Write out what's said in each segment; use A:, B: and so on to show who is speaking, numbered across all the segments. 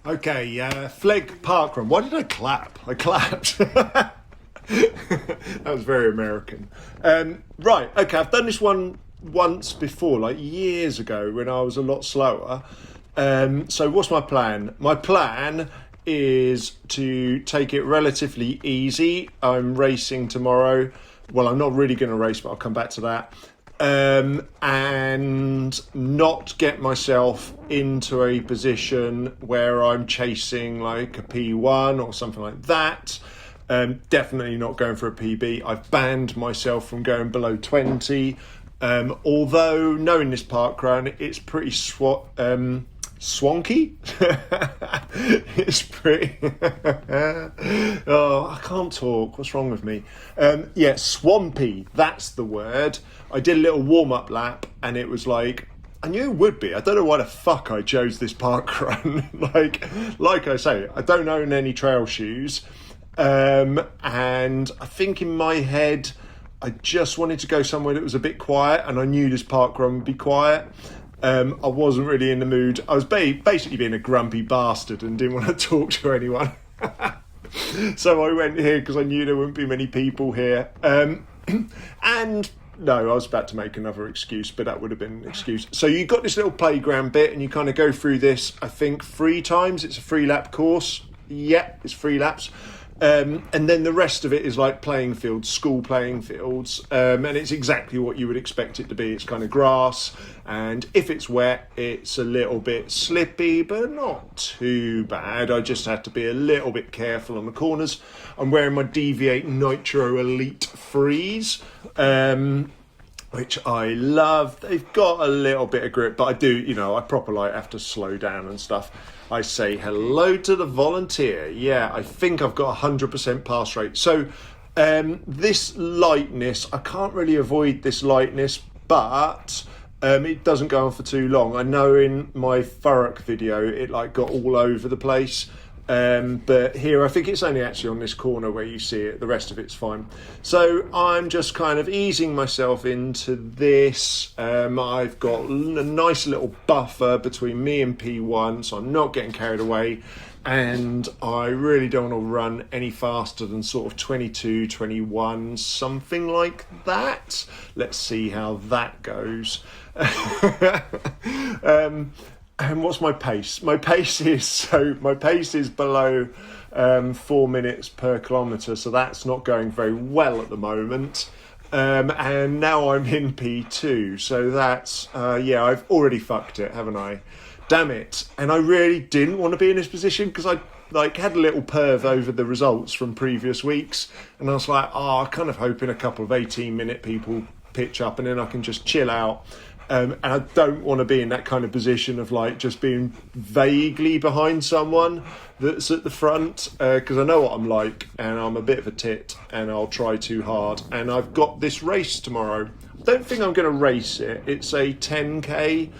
A: Okay, Flegg parkrun. Why did I clap? I clapped. That was very American. Right, okay, I've done this one once before, like years ago when I was a lot slower. So what's my plan? My plan is to take it relatively easy. I'm racing tomorrow. Well, I'm not really going to race, but I'll come back to that. And not get myself into a position where I'm chasing like a P1 or something like that. Definitely not going for a PB. I've banned myself from going below 20. Although knowing this parkrun, it's pretty swanky. It's pretty oh, I can't talk, what's wrong with me? Yeah, swampy, that's the word. I did a little warm-up lap and it was like, I knew it would be. I don't know why the fuck I chose this parkrun. like I say, I don't own any trail shoes, and I think in my head I just wanted to go somewhere that was a bit quiet, and I knew this parkrun would be quiet. I wasn't really in the mood. I was basically being a grumpy bastard and didn't want to talk to anyone. So I went here because I knew there wouldn't be many people here. And no, I was about to make another excuse, but that would have been an excuse. So you got this little playground bit and you kind of go through this, I think 3 times. It's a 3-lap course. Yeah, it's 3 laps. And then the rest of it is like playing fields, school playing fields, and it's exactly what you would expect it to be. It's kind of grass, and if it's wet, it's a little bit slippy, but not too bad. I just had to be a little bit careful on the corners. I'm wearing my Deviate Nitro Elite Freeze, which I love. They've got a little bit of grip, but I do, I proper like have to slow down and stuff. I say hello to the volunteer. Yeah, I think I've got 100% pass rate. So this lightness, I can't really avoid this lightness, but it doesn't go on for too long. I know in my Thurrock video, it like got all over the place. But here, I think it's only actually on this corner where you see it. The rest of it's fine. So I'm just kind of easing myself into this. I've got a nice little buffer between me and P1, so I'm not getting carried away. And I really don't want to run any faster than sort of 22, 21, something like that. Let's see how that goes. And what's my pace? My pace is below 4 minutes per kilometre, so that's not going very well at the moment. And now I'm in P2, so that's I've already fucked it, haven't I? Damn it! And I really didn't want to be in this position because I had a little perv over the results from previous weeks, and I was like, kind of hoping a couple of 18-minute people pitch up, and then I can just chill out. And I don't want to be in that kind of position of like just being vaguely behind someone that's at the front, because I know what I'm like, and I'm a bit of a tit, and I'll try too hard. And I've got this race tomorrow. I don't think I'm going to race it. It's a 10k.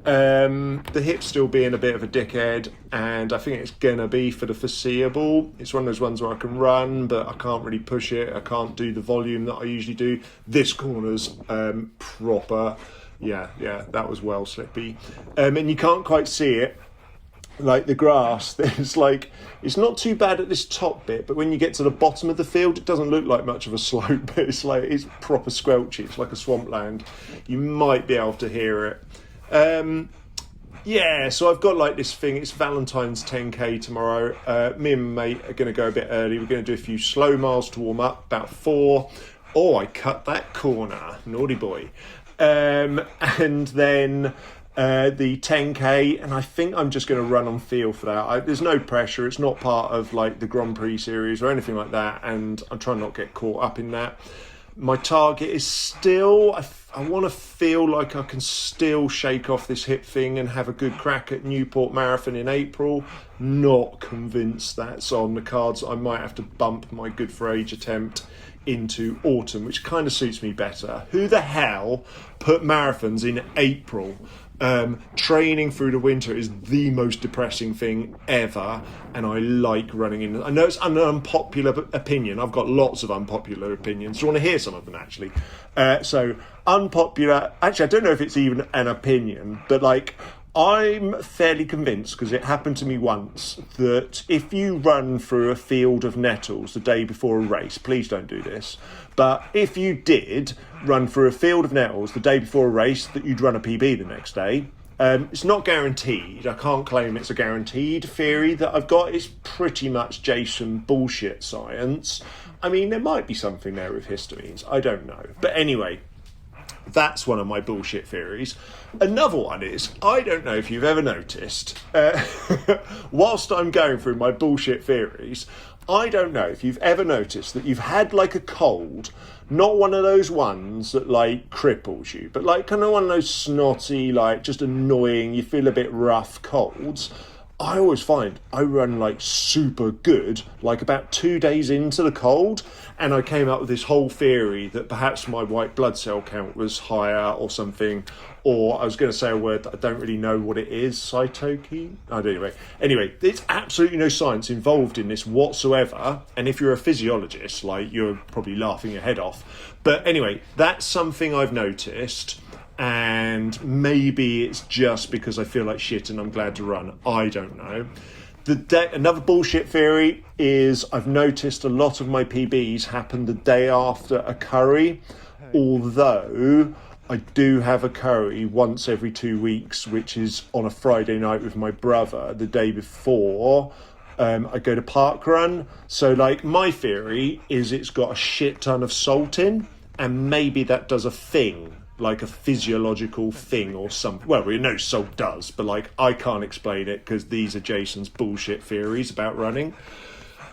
A: The hip's still being a bit of a dickhead, and I think it's going to be for the foreseeable. It's one of those ones where I can run, but I can't really push it. I can't do the volume that I usually do. This corner's proper. Yeah, that was well slippy. And you can't quite see it. Like the grass, there's like, it's not too bad at this top bit, but when you get to the bottom of the field, it doesn't look like much of a slope. It's proper squelchy. It's like a swampland. You might be able to hear it. So I've got like this thing. It's Valentine's 10k tomorrow. Me and my mate are going to go a bit early. We're going to do a few slow miles to warm up, about 4. Oh, I cut that corner. Naughty boy. And then the 10k, and I think I'm just going to run on feel for that. There's no pressure. It's not part of like the Grand Prix series or anything like that, and I'm trying not to get caught up in that. My target is still, I want to feel like I can still shake off this hip thing and have a good crack at Newport Marathon in April. Not convinced that's on the cards. I might have to bump my Good for Age attempt into autumn, which kind of suits me better. Who the hell put marathons in April? Training through the winter is the most depressing thing ever, and I like running in. I know it's an unpopular opinion. I've got lots of unpopular opinions. Do you want to hear some of them, actually? So unpopular, actually I don't know if it's even an opinion, but like I'm fairly convinced, because it happened to me once, that if you run through a field of nettles the day before a race, please don't do this, but if you did run through a field of nettles the day before a race, that you'd run a PB the next day. It's not guaranteed. I can't claim it's a guaranteed theory that I've got. It's pretty much Jason bullshit science. I mean, there might be something there with histamines. I don't know. But anyway, that's one of my bullshit theories. Another one is, I don't know if you've ever noticed, whilst I'm going through my bullshit theories, I don't know if you've ever noticed that you've had like a cold, not one of those ones that like cripples you, but like kind of one of those snotty, like just annoying, you feel a bit rough colds. I always find I run like super good, like about 2 days into the cold, and I came up with this whole theory that perhaps my white blood cell count was higher or something, or I was going to say a word that I don't really know what it is, cytokine? I don't know. Anyway, there's absolutely no science involved in this whatsoever, and if you're a physiologist, like, you're probably laughing your head off. But anyway, that's something I've noticed. And maybe it's just because I feel like shit and I'm glad to run. I don't know. Another bullshit theory is I've noticed a lot of my PBs happen the day after a curry, although I do have a curry once every 2 weeks, which is on a Friday night with my brother the day before I go to parkrun. So like, my theory is it's got a shit ton of salt in, and maybe that does a thing, like a physiological thing or something. Well, we know salt does, but like, I can't explain it because these are Jason's bullshit theories about running.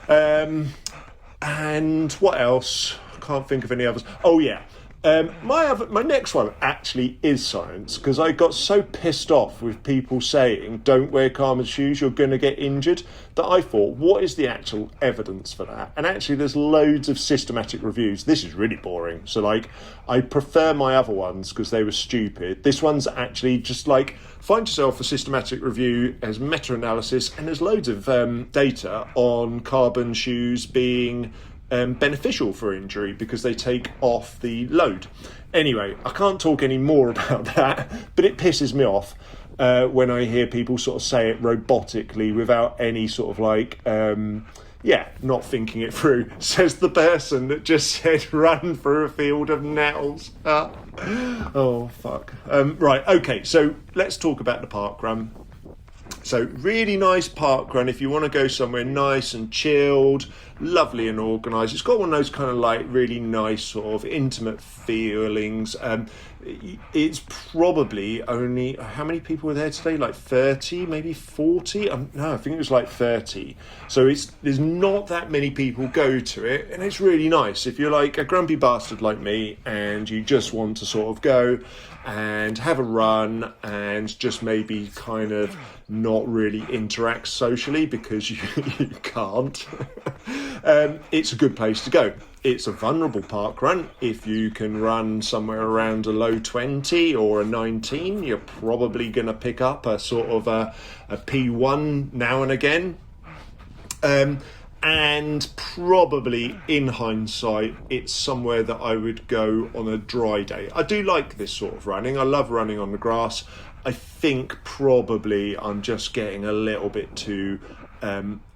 A: And what else? I can't think of any others. Oh yeah. My next one actually is science, because I got so pissed off with people saying don't wear Karma shoes, you're going to get injured, that I thought, what is the actual evidence for that? And actually there's loads of systematic reviews. This is really boring, so like, I prefer my other ones because they were stupid. This one's actually just like, find yourself a systematic review as meta-analysis, and there's loads of data on carbon shoes being beneficial for injury because they take off the load. Anyway, I can't talk any more about that, but it pisses me off when I hear people sort of say it robotically without any sort of like, not thinking it through. Says the person that just said run through a field of nettles. Oh, fuck. Right, okay, so let's talk about the parkrun. So really nice parkrun if you want to go somewhere nice and chilled, lovely and organised. It's got one of those kind of like really nice sort of intimate feelings. It's probably only, how many people were there today? Like 30, maybe 40? No, I think it was like 30. So there's not that many people go to it, and it's really nice. If you're like a grumpy bastard like me and you just want to sort of go and have a run and just maybe kind of not really interact socially because you can't, it's a good place to go. It's a vulnerable park run. If you can run somewhere around a low 20 or a 19, you're probably going to pick up a sort of a P1 now and again. And probably, in hindsight, it's somewhere that I would go on a dry day. I do like this sort of running. I love running on the grass. I think probably I'm just getting a little bit too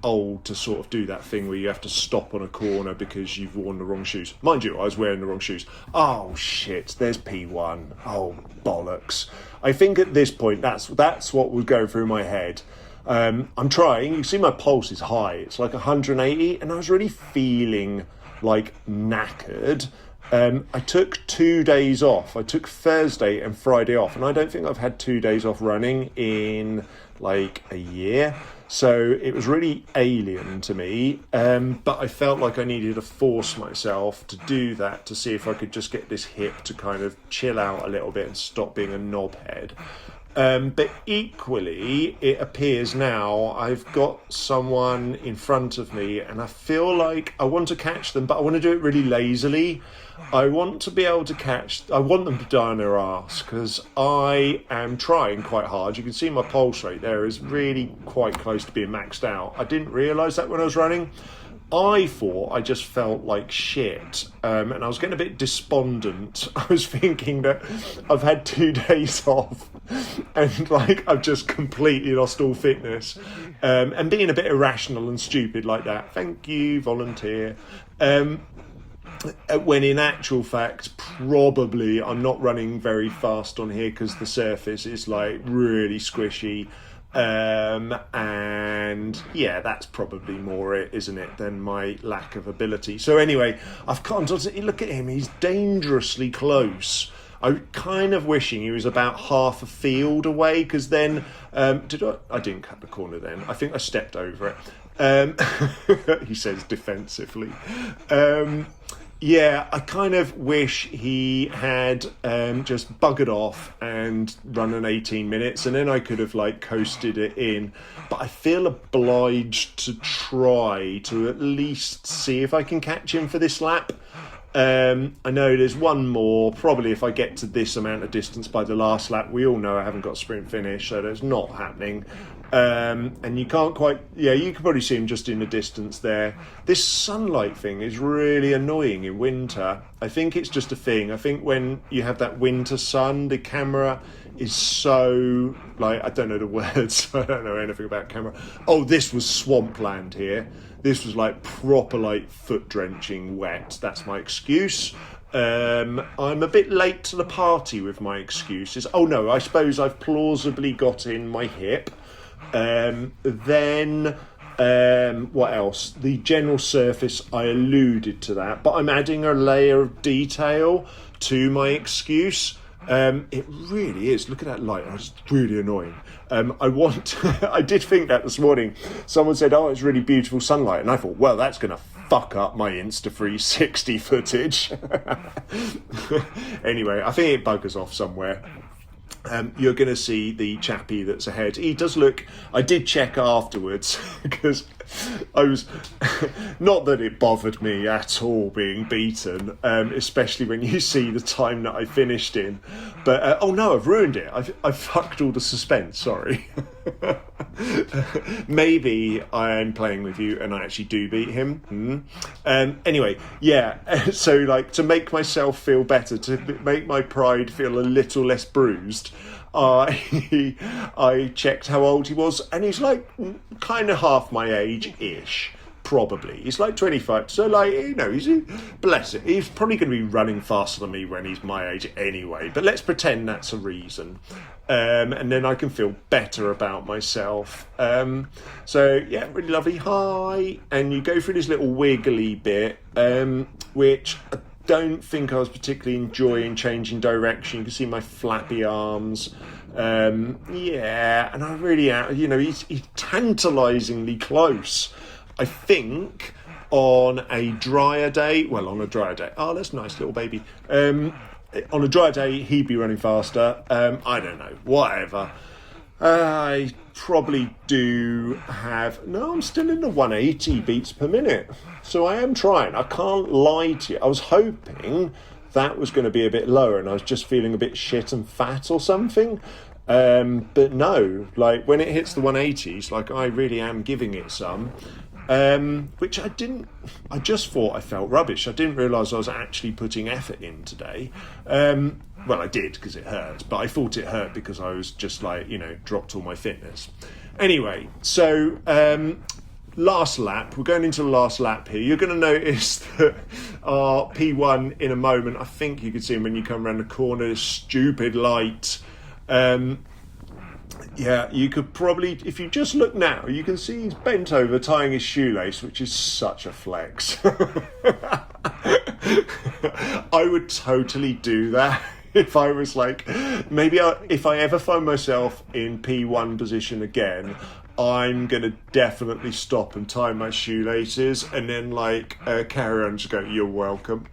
A: old to sort of do that thing where you have to stop on a corner because you've worn the wrong shoes. Mind you, I was wearing the wrong shoes. Oh shit, there's P1. Oh bollocks. I think at this point that's what was going through my head. I'm trying. You can see my pulse is high. It's like 180, and I was really feeling like knackered. I took 2 days off. I took Thursday and Friday off, and I don't think I've had 2 days off running in like a year. So it was really alien to me, but I felt like I needed to force myself to do that to see if I could just get this hip to kind of chill out a little bit and stop being a knobhead. But equally, it appears now I've got someone in front of me and I feel like I want to catch them, but I want to do it really lazily. I want to be able to I want them to die on their arse because I am trying quite hard. You can see my pulse rate there is really quite close to being maxed out. I didn't realise that when I was running. I thought I just felt like shit, and I was getting a bit despondent. I was thinking that I've had 2 days off And like I've just completely lost all fitness, and being a bit irrational and stupid like that. Thank you, volunteer. When in actual fact, probably I'm not running very fast on here because the surface is like really squishy. And yeah, that's probably more it, isn't it, than my lack of ability. So anyway, I've come to look at him. He's dangerously close. I'm kind of wishing he was about half a field away, because then I didn't cut the corner then. I think I stepped over it. He says defensively. Yeah, I kind of wish he had just buggered off and run an 18 minutes, and then I could have like coasted it in. But I feel obliged to try to at least see if I can catch him for this lap. I know there's one more, probably if I get to this amount of distance by the last lap. We all know I haven't got a sprint finish, so that's not happening. And you can't quite, you can probably see him just in the distance there. This sunlight thing is really annoying in winter. I think it's just a thing. I think when you have that winter sun, the camera is so, like, I don't know the words, I don't know anything about camera. Oh, this was swampland here. This was like proper like foot drenching wet. That's my excuse. I'm a bit late to the party with my excuses. Oh no, I suppose I've plausibly got in my hip. Then what else? The general surface, I alluded to that, but I'm adding a layer of detail to my excuse. It really is. Look at that light. It's really annoying. I did think that this morning. Someone said, "Oh, it's really beautiful sunlight," and I thought, well, that's going to fuck up my Insta360 footage. Anyway, I think it buggers off somewhere. You're going to see the chappie that's ahead. He does look... I did check afterwards because I was... Not that it bothered me at all being beaten, especially when you see the time that I finished in. But, oh no, I've ruined it. I've fucked all the suspense, sorry. Maybe I'm playing with you and I actually do beat him. Anyway, yeah, so like to make myself feel better, to make my pride feel a little less bruised, I checked how old he was, and he's like kind of half my age-ish. Probably. He's like 25, so like, you know, bless it, he's probably going to be running faster than me when he's my age anyway, but let's pretend that's a reason, and then I can feel better about myself. So yeah, really lovely. Hi. And you go through this little wiggly bit, which I don't think I was particularly enjoying, changing direction. You can see my flappy arms. Yeah, and I really, you know, he's tantalisingly close. I think on a drier day, oh, that's a nice little baby. On a drier day, he'd be running faster. I don't know, whatever. I probably do have... No, I'm still in the 180 beats per minute. So I am trying. I can't lie to you. I was hoping that was going to be a bit lower and I was just feeling a bit shit and fat or something. But no, like when it hits the 180s, like I really am giving it some. Which I just thought I felt rubbish. I didn't realise I was actually putting effort in today. Well, I did because it hurt, but I thought it hurt because I was just like, you know, dropped all my fitness. Anyway, so last lap, we're going into the last lap here. You're going to notice that our P1 in a moment, I think you can see him when you come around the corner, this stupid light. Yeah, you could probably, if you just look now, you can see he's bent over tying his shoelace, which is such a flex. I would totally do that if I was like, if I ever find myself in P1 position again, I'm going to definitely stop and tie my shoelaces and then like carry on and just go, you're welcome.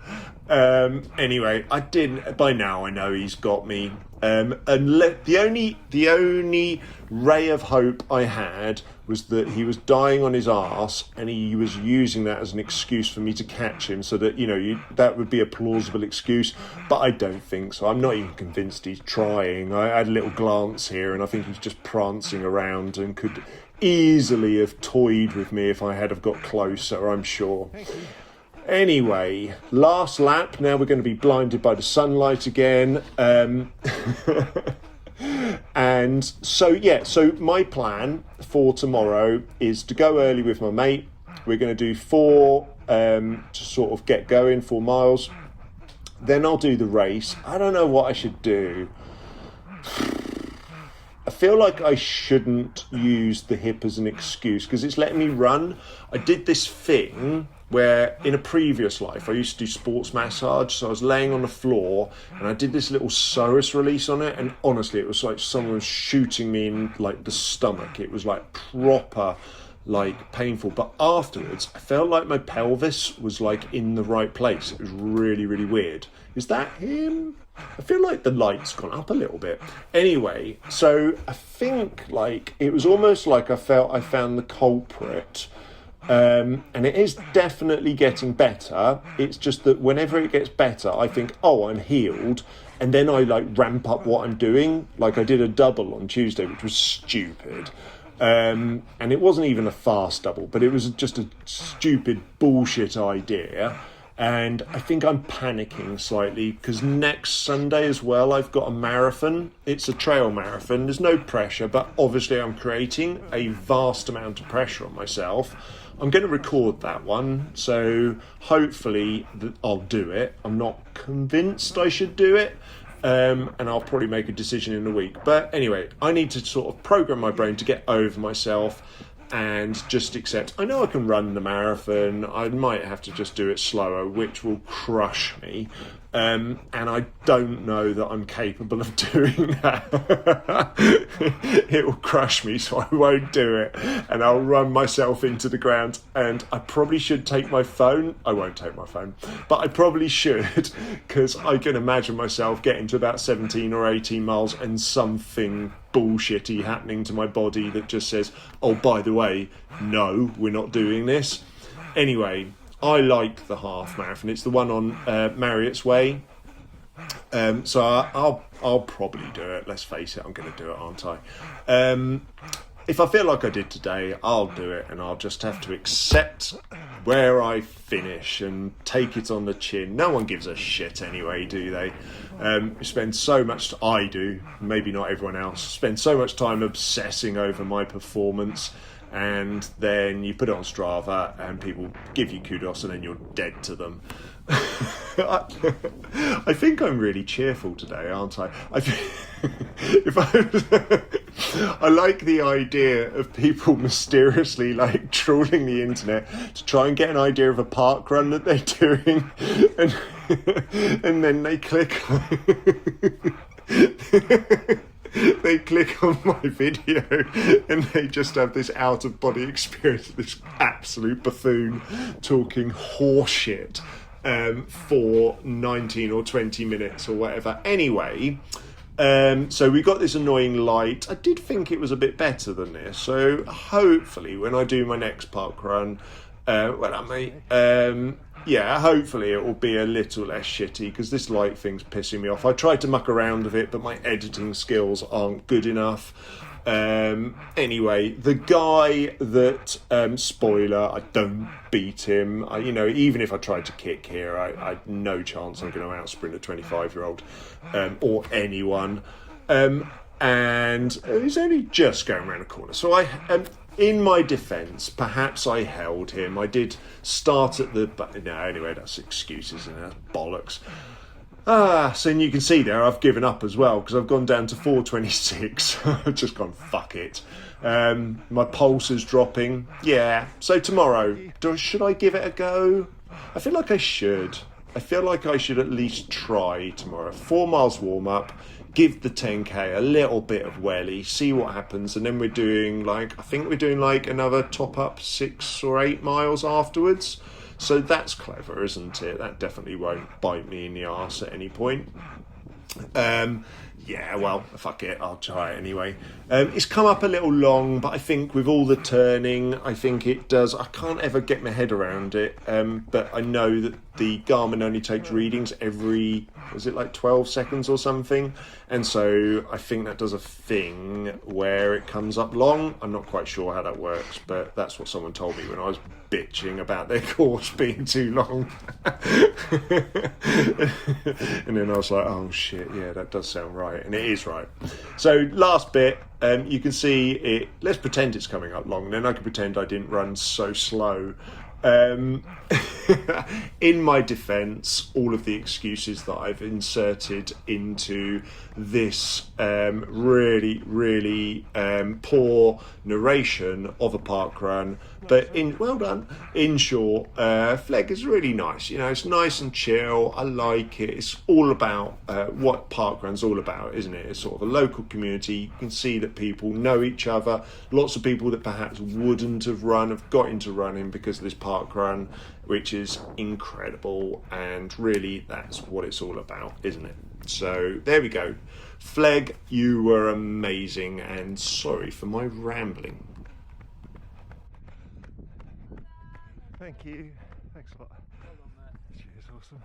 A: Anyway, by now I know he's got me. And the only ray of hope I had was that he was dying on his arse and he was using that as an excuse for me to catch him, so that, you know, that would be a plausible excuse, but I don't think so. I'm not even convinced he's trying. I had a little glance here and I think he's just prancing around and could easily have toyed with me if I had have got closer, I'm sure. Anyway, last lap. Now we're going to be blinded by the sunlight again. And so my plan for tomorrow is to go early with my mate. We're going to do 4 to sort of get going, 4 miles. Then I'll do the race. I don't know what I should do. I feel like I shouldn't use the hip as an excuse because it's letting me run. I did this thing where in a previous life I used to do sports massage, so I was laying on the floor and I did this little psoas release on it, and honestly it was like someone was shooting me in like the stomach. It was like proper like painful, but afterwards I felt like my pelvis was like in the right place. It was really, really weird. Is that him? I feel like the light's gone up a little bit. Anyway, so I think like it was almost like I felt I found the culprit. And it is definitely getting better. It's just that whenever it gets better, I think, oh, I'm healed. And then I like ramp up what I'm doing. Like I did a double on Tuesday, which was stupid. And it wasn't even a fast double, but it was just a stupid bullshit idea. And I think I'm panicking slightly because next Sunday as well, I've got a marathon. It's a trail marathon. There's no pressure, but obviously I'm creating a vast amount of pressure on myself. I'm going to record that one, so hopefully I'll do it. I'm not convinced I should do it, and I'll probably make a decision in a week. But anyway, I need to sort of program my brain to get over myself and just accept, I know I can run the marathon. I might have to just do it slower, which will crush me. And I don't know that I'm capable of doing that. It will crush me, so I won't do it. And I'll run myself into the ground. And I probably should take my phone. I won't take my phone, but I probably should, because I can imagine myself getting to about 17 or 18 miles and something bullshitty happening to my body that just says, oh, by the way, no, we're not doing this. Anyway, I like the half marathon. It's the one on Marriott's Way. So I'll probably do it. Let's face it, I'm going to do it, aren't I? If I feel like I did today, I'll do it, and I'll just have to accept where I finish and take it on the chin. No one gives a shit anyway, do they? We spend so much, I do, maybe not everyone else, spend so much time obsessing over my performance, and then you put it on Strava and people give you kudos and then you're dead to them. I think I'm really cheerful today, aren't I? I like the idea of people mysteriously like trawling the internet to try and get an idea of a park run that they're doing, and then they click they click on my video and they just have this out-of-body experience of this absolute buffoon talking horseshit for 19 or 20 minutes or whatever. Anyway, so we got this annoying light. I did think it was a bit better than this, so hopefully when I do my next park run, hopefully it will be a little less shitty, because this light thing's pissing me off. I tried to muck around with it, but my editing skills aren't good enough. Anyway, the guy that, spoiler, I don't beat him. Even if I tried to kick here, I no chance I'm going to outsprint a 25-year-old, or anyone. And he's only just going around the corner. So in my defence, perhaps I held him. I did start at anyway, that's excuses and that's bollocks. So you can see there, I've given up as well, because I've gone down to 4:26. I've just gone, fuck it. My pulse is dropping. Yeah, so tomorrow, should I give it a go? I feel like I should. I feel like I should at least try tomorrow. 4 miles warm-up, give the 10k a little bit of welly, see what happens, and then we're doing another top-up 6 or 8 miles afterwards. So that's clever, isn't it? That definitely won't bite me in the arse at any point. Fuck it, I'll try it anyway. It's come up a little long, but I think with all the turning, I think it does. I can't ever get my head around it, but I know that the Garmin only takes readings every, 12 seconds or something? And so I think that does a thing where it comes up long. I'm not quite sure how that works, but that's what someone told me when I was bitching about their course being too long. And then I was like, oh shit, yeah, that does sound right. right, and it is right. So last bit, you can see it. Let's pretend it's coming up long. Then I can pretend I didn't run so slow. In my defence, all of the excuses that I've inserted into this really poor narration of a park run, but well done. In short, Flegg is really nice. You know, it's nice and chill. I like it. It's all about what parkrun's all about, isn't it? It's sort of a local community. You can see that people know each other. Lots of people that perhaps wouldn't have run have got into running because of this parkrun, which is incredible, and really that's what it's all about, isn't it? So there we go. Flegg, you were amazing, and sorry for my rambling.
B: Thank you. Thanks a lot. Cheers, awesome.